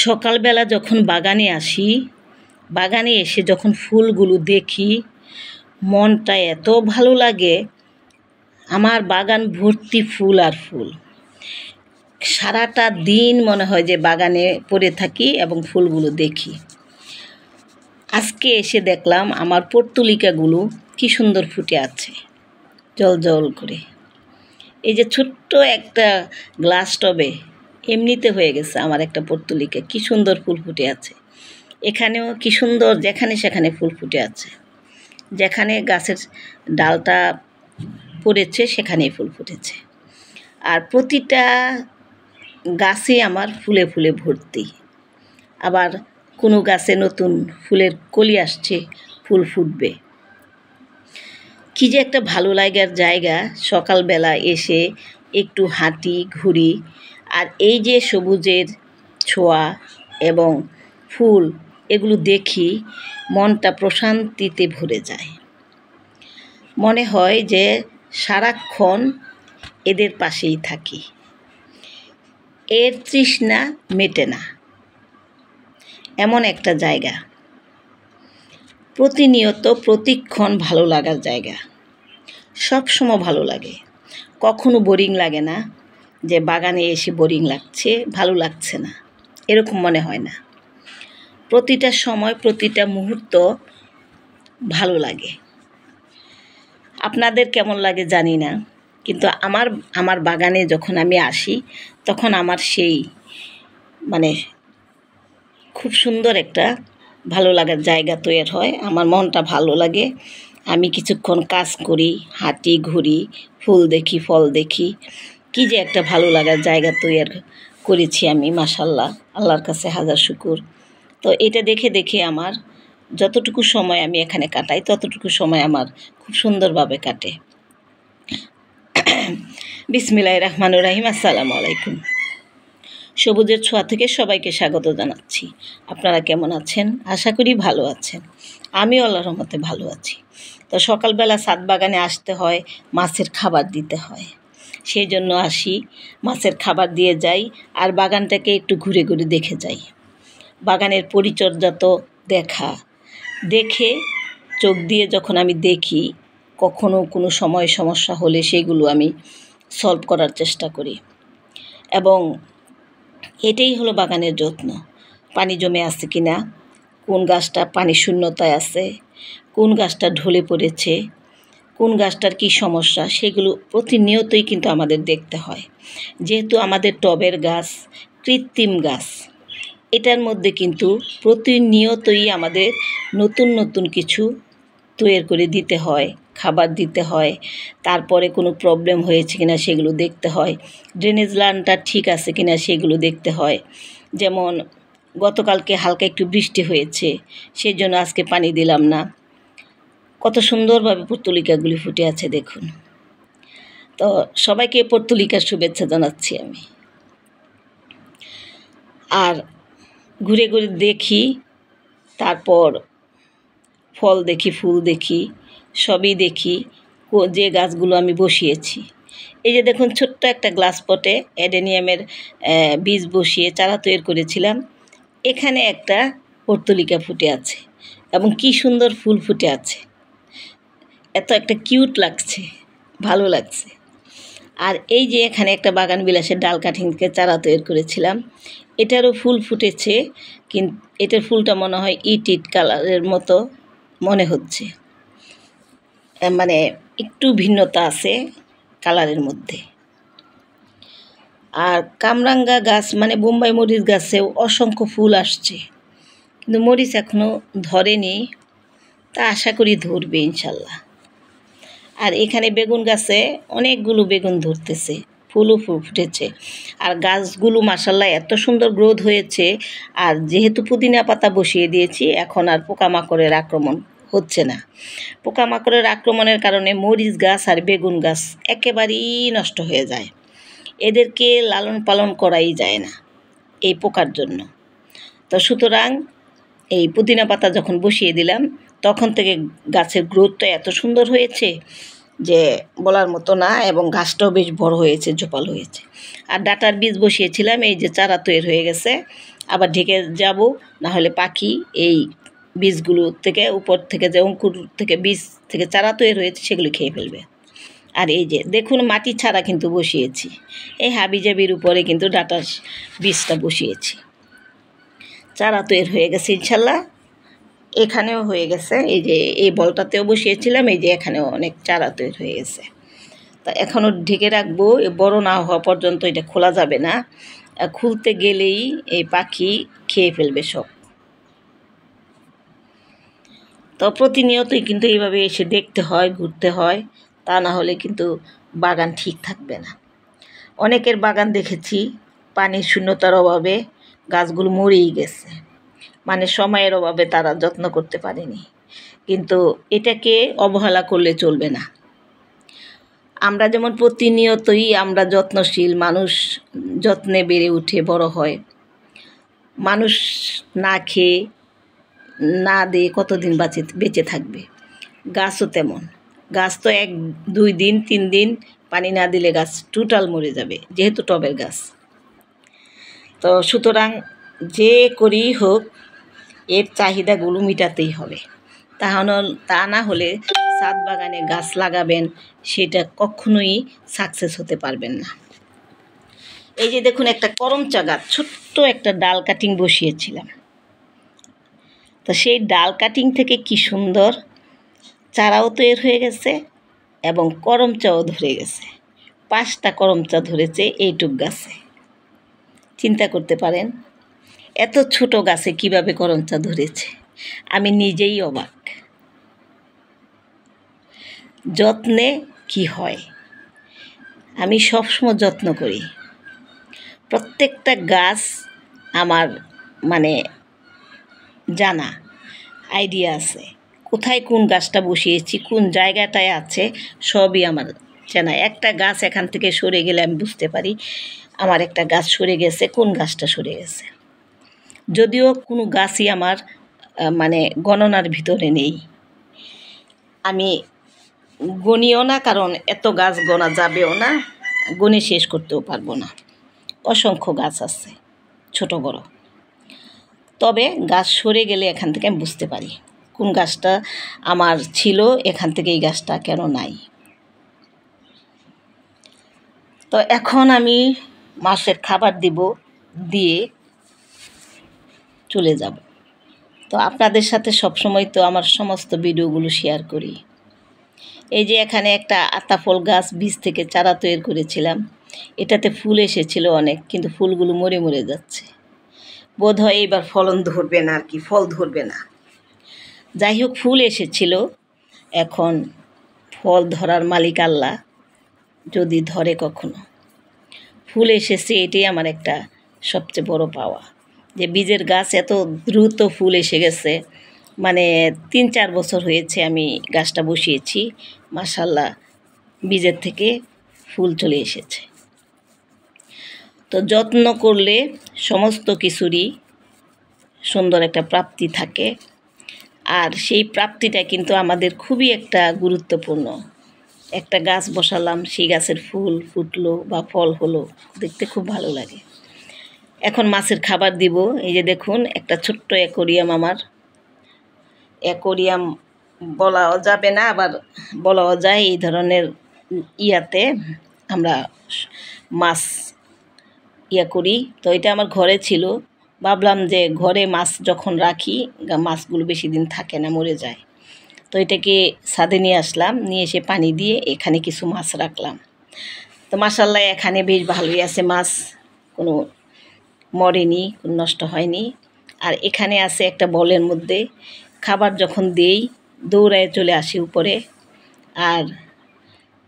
সকালবেলা যখন বাগানে আসি, বাগানে এসে যখন ফুলগুলো দেখি, মনটা এত ভালো লাগে। আমার বাগান ভর্তি ফুল আর ফুল। সারাটা দিন মনে হয় যে বাগানে পড়ে থাকি এবং ফুলগুলো দেখি। আজকে এসে দেখলাম আমার পর্তুলিকাগুলো কি সুন্দর ফুটে আছে, জল জল করে। এই যে ছোট্ট একটা গ্লাস টবে এমনিতে হয়ে গেছে আমার একটা পর্তুলিকা, কি সুন্দর ফুল ফুটে আছে। এখানেও কি সুন্দর, যেখানে সেখানে ফুল ফুটে আছে। যেখানে গাছের ডালটা পড়েছে সেখানেই ফুল ফুটেছে। আর প্রতিটা গাছে আমার ফুলে ফুলে ভর্তি। আবার কোনো গাছে নতুন ফুলের কলি আসছে, ফুল ফুটবে। কি যে একটা ভালো লাগার জায়গা, সকালবেলা এসে একটু হাঁটি ঘুরি, আর এই যে সবুজের ছোঁয়া এবং ফুল, এগুলো দেখি মনটা প্রশান্তিতে ভরে যায়। মনে হয় যে সারাক্ষণ এদের পাশেই থাকি, এর তৃষ্ণা মেটে না, এমন একটা জায়গা। প্রতিনিয়ত প্রতিক্ষণ ভালো লাগার জায়গা, সবসময় ভালো লাগে। কখনো বোরিং লাগে না যে বাগানে এসে বোরিং লাগছে, ভালো লাগছে না, এরকম মনে হয় না। প্রতিটা সময় প্রতিটা মুহূর্ত ভালো লাগে। আপনাদের কেমন লাগে জানি না, কিন্তু আমার বাগানে যখন আমি আসি তখন আমার সেই খুব সুন্দর একটা ভালো লাগার জায়গা তৈরি হয়। আমার মনটা ভালো লাগে। আমি কিছুক্ষণ কাজ করি, হাঁটি ঘুরি, ফুল দেখি, ফল দেখি। কি যে একটা ভালো লাগার জায়গা তৈরি করেছি আমি, মাশাআল্লাহ, আল্লাহর কাছে হাজার শুকুর। তো এটা দেখে দেখে আমার যতটুকু সময় আমি এখানে কাটাই, ততটুকু সময় আমার খুব সুন্দরভাবে কাটে। বিসমিল্লাহির রহমানির রহিম। আসসালামু আলাইকুম। সবুজের ছোঁয়া থেকে সবাইকে স্বাগত জানাচ্ছি। আপনারা কেমন আছেন? আশা করি ভালো আছেন। আমিও আল্লাহর রহমতে ভালো আছি। তো সকালবেলা ছাদ বাগানে আসতে হয়, মাছের খাবার দিতে হয়। সেই জন্য আসি, মাছের খাবার দিয়ে যাই, আর বাগানটাকে একটু ঘুরে ঘুরে দেখে যাই। বাগানের পরিচর্যা তো দেখে চোখ দিয়ে যখন আমি দেখি, কখনো কোনো সময় সমস্যা হলে সেগুলো আমি সলভ করার চেষ্টা করি। এবং এটাই হলো বাগানের যত্ন। পানি জমে আছে কি না, কোন গাছটা পানি শূন্যতায় আছে, কোন গাছটা ঢলে পড়েছে, কোন গাছটার কী সমস্যা, সেগুলো প্রতিনিয়তই কিন্তু আমাদের দেখতে হয়। যেহেতু আমাদের টবের গাছ, কৃত্রিম গাছ, এটার মধ্যে কিন্তু প্রতিনিয়তই আমাদের নতুন নতুন কিছু তৈরি করে দিতে হয়, খাবার দিতে হয়। তারপরে কোনো প্রবলেম হয়েছে কিনা সেগুলো দেখতে হয়, ড্রেনেজ লাইনটা ঠিক আছে কিনা সেগুলো দেখতে হয়। যেমন গতকালকে হালকা একটু বৃষ্টি হয়েছে, সেই জন্য আজকে পানি দিলাম না। কত সুন্দরভাবে পর্তুলিকাগুলি ফুটে আছে দেখুন। তো সবাইকে পর্তুলিকার শুভেচ্ছা জানাচ্ছি আমি। আর ঘুরে ঘুরে দেখি, তারপর ফল দেখি, ফুল দেখি, সবই দেখি। যে গাছগুলো আমি বসিয়েছি, এই যে দেখুন, ছোট্ট একটা গ্লাস পটে অ্যাডেনিয়ামের বীজ বসিয়ে চারা তৈরি করেছিলাম। এখানে একটা পর্তুলিকা ফুটে আছে এবং কি সুন্দর ফুল ফুটে আছে, এত একটা কিউট লাগছে, ভালো লাগছে। আর এই যে এখানে একটা বাগান বিলাসের ডাল কাঠিং থেকে চারা তৈরি করেছিলাম, এটারও ফুল ফুটেছে, কিন্তু এটার ফুলটা মনে হয় ইট কালারের মতো মনে হচ্ছে, একটু ভিন্নতা আছে কালারের মধ্যে। আর কামরাঙ্গা গাছ বোম্বাই মরিচ গাছেও অসংখ্য ফুল আসছে, কিন্তু মরিচ এখনও ধরেনি, তা আশা করি ধরবে ইনশাল্লাহ। আর এখানে বেগুন গাছে অনেকগুলো বেগুন ধরতেছে, ফুলও ফুটেছে। আর গাছগুলো মাশাআল্লাহ এত সুন্দর গ্রোথ হয়েছে। আর যেহেতু পুদিনা পাতা বসিয়ে দিয়েছি, এখন আর পোকামাকড়ের আক্রমণ হচ্ছে না। পোকামাকড়ের আক্রমণের কারণে মরিচ গাছ আর বেগুন গাছ একেবারেই নষ্ট হয়ে যায়। এদেরকে লালন পালন করাই যায় না এই পোকার জন্য। তো সুতরাং এই পুদিনা পাতা যখন বসিয়ে দিলাম, তখন থেকে গাছের গ্রোথটা এত সুন্দর হয়েছে যে বলার মতো না, এবং গাছটাও বেশ বড় হয়েছে, ঝোপাল হয়েছে। আর ডাটার বীজ বসিয়েছিলাম, এই যে চারা তৈরি হয়ে গেছে। আবার ঢেকে যাব, না হলে পাখি এই বীজগুলো থেকে উপর থেকে যে অঙ্কুর থেকে বীজ থেকে চারা তৈরি হয়েছে সেগুলো খেয়ে ফেলবে। আর এই যে দেখুন মাটি ছাড়া কিন্তু বসিয়েছি, এই হাবিজাবির উপরে কিন্তু ডাটার বীজটা বসিয়েছি। চারা তৈরি হয়ে গেছে ইনশাল্লাহ, এখানেও হয়ে গেছে, এই যে এই বলটাতেও বসিয়েছিলাম, এই যে এখানেও অনেক চারা তৈরি হয়ে গেছে। তা এখনও ঢেকে রাখবো, বড় না হওয়া পর্যন্ত এটা খোলা যাবে না, খুলতে গেলেই এই পাখি খেয়ে ফেলবে সব। তো প্রতিনিয়তই কিন্তু এইভাবে এসে দেখতে হয়, ঘুরতে হয়, তা না হলে কিন্তু বাগান ঠিক থাকবে না। অনেকের বাগান দেখেছি পানির শূন্যতার অভাবে গাছগুলো মরেই গেছে, মানে সময়ের অভাবে তারা যত্ন করতে পারেনি। কিন্তু এটাকে অবহেলা করলে চলবে না। আমরা যেমন প্রতিনিয়তই আমরা যত্নশীল মানুষ, যত্নে বেড়ে উঠে বড় হয়। মানুষ না খেয়ে না দিয়ে কতদিন বেঁচে থাকবে, গাছও তেমন। গাছ তো 1-2 দিন 3 দিন পানি না দিলে গাছ টোটাল মরে যাবে, যেহেতু টবের গাছ। তো সুতরাং যে করেই হোক এর চাহিদাগুলো মেটাতেই হবে, তা না হলে ছাদ বাগানে গাছ লাগাবেন সেটা কখনোই সাকসেস হতে পারবেন না। এই যে দেখুন একটা করমচা গাছ, ছোট্ট একটা ডাল কাটিং বসিয়েছিলাম, তো সেই ডাল কাটিং থেকে কি সুন্দর চারাও তৈরি হয়ে গেছে এবং করমচাও ধরে গেছে। 5টা করমচা ধরেছে এইটুক গাছে। চিন্তা করতে পারেন এত ছোট গাছে কিভাবে করমচা ধরেছে, আমি নিজেই অবাক। যত্নে কি হয়, আমি সবসময় যত্ন করি। প্রত্যেকটা গাছ আমার মানে জানা, আইডিয়া আছে, কোথায় কোন গাছটা বসিয়েছি, কোন জায়গাটায় আছে, সবই আমার জানা। একটা গাছ এখান থেকে সরে গেলে আমি বুঝতে পারি আমার একটা গাছ সরে গেছে, কোন গাছটা সরে গেছে। যদিও কোনো গাছই আমার মানে গণনার ভিতরে নেই, আমি গণিও না, কারণ এত গাছ গোনা যাবেও না, গুণে শেষ করতেও পারবো না। অসংখ্য গাছ আছে ছোট বড়, তবে গাছ সরে গেলে এখান থেকে আমি বুঝতে পারি কোন গাছটা আমার ছিল, এখান থেকে এই গাছটা কেন নাই। তো এখন আমি মাছের খাবার দিব, দিয়ে চলে যাব। তো আপনাদের সাথে সবসময় তো আমার সমস্ত ভিডিওগুলো শেয়ার করি। এই যে এখানে একটা আতাফল গাছ বীজ থেকে চারা তৈরি করেছিলাম, এটাতে ফুল এসেছিল অনেক, কিন্তু ফুলগুলো মরে মরে যাচ্ছে। বোধ হয় এবার ফলন ধরবে না, আর কি ফল ধরবে না। যাই হোক ফুল এসেছিল, এখন ফল ধরার মালিক আল্লাহ, যদি ধরে কখনো। ফুল এসেছে এটাই আমার একটা সবচেয়ে বড় পাওয়া, যে বীজের গাছ এত দ্রুত ফুল এসে গেছে। মানে 3-4 বছর হয়েছে আমি গাছটা বসিয়েছি, মাশাআল্লাহ বীজের থেকে ফুল চলে এসেছে। তো যত্ন করলে সমস্ত কিছুরই সুন্দর একটা প্রাপ্তি থাকে, আর সেই প্রাপ্তিটা কিন্তু আমাদের খুবই একটা গুরুত্বপূর্ণ। একটা গাছ বসালাম, সেই গাছের ফুল ফুটলো বা ফল হলো, দেখতে খুব ভালো লাগে। এখন মাছের খাবার দিব। এই যে দেখুন একটা ছোট্ট অ্যাকোরিয়াম, আমার অ্যাকোরিয়াম বলাও যাবে না, আবার বলাও যায়, এই ধরনের ইয়াতে আমরা মাছ করি। তো এটা আমার ঘরে ছিল, ভাবলাম যে ঘরে মাছ যখন রাখি মাছগুলো বেশি দিন থাকে না, মরে যায়। তো এটাকে ছাদে নিয়ে আসলাম, নিয়ে এসে পানি দিয়ে এখানে কিছু মাছ রাখলাম। তো মাশাআল্লাহ এখানে বেশ ভালোই আছে মাছ, কোনো মরেনি, কোনো নষ্ট হয়নি। আর এখানে আছে একটা বলের মধ্যে, খাবার যখন দেই দৌড়ায় চলে আসে উপরে, আর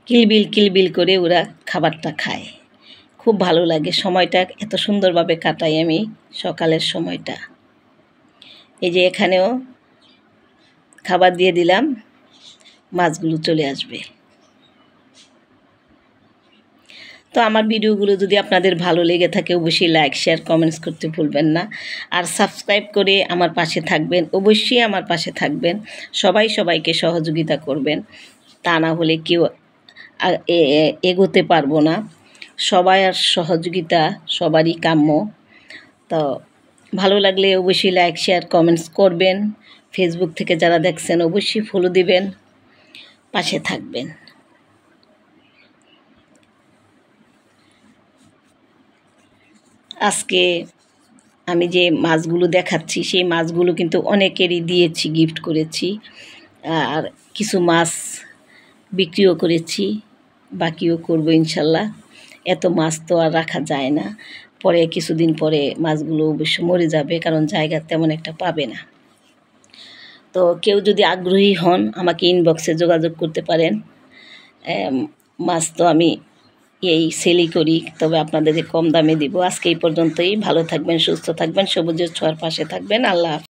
কিলবিল কিলবিল করে ওরা খাবারটা খায়। খুব ভালো লাগে, সময়টা এত সুন্দরভাবে কাটাই আমি সকালের সময়টা। এই যে এখানেও খাবার দিয়ে দিলাম, মাছগুলো চলে আসবে। তো আমার ভিডিওগুলো যদি আপনাদের ভালো লেগে থাকে অবশ্যই লাইক শেয়ার কমেন্টস করতে ভুলবেন না, আর সাবস্ক্রাইব করে আমার পাশে থাকবেন, অবশ্যই আমার পাশে থাকবেন। সবাই সবাইকে সহযোগিতা করবেন, তা না হলে কেউ এগোতে পারবো না। সবাই আর সহযোগিতা সবারই কাম্য। তো ভালো লাগলে অবশ্যই লাইক শেয়ার কমেন্টস করবেন। ফেসবুক থেকে যারা দেখছেন অবশ্যই ফলো দিবেন, পাশে থাকবেন। আজকে আমি যে মাছগুলো দেখাচ্ছি সেই মাছগুলো কিন্তু অনেকেরই দিয়েছি, গিফট করেছি। আর কিছু মাছ বিক্রিও করেছি, বাকিও করব ইনশাল্লাহ। এত মাছ তো আর রাখা যায় না, পরে কিছুদিন পরে মাছগুলো অবশ্য মরে যাবে, কারণ জায়গা তেমন একটা পাবে না। তো কেউ যদি আগ্রহী হন আমাকে ইনবক্সে যোগাযোগ করতে পারেন। মাছ তো আমি এই সেলই করি, তবে আপনাদের কম দামে দিব। আজকে এই পর্যন্তই। ভালো থাকবেন, সুস্থ থাকবেন, সবুজের ছোঁয়ার পাশে থাকবেন। আল্লাহ হাফেজ।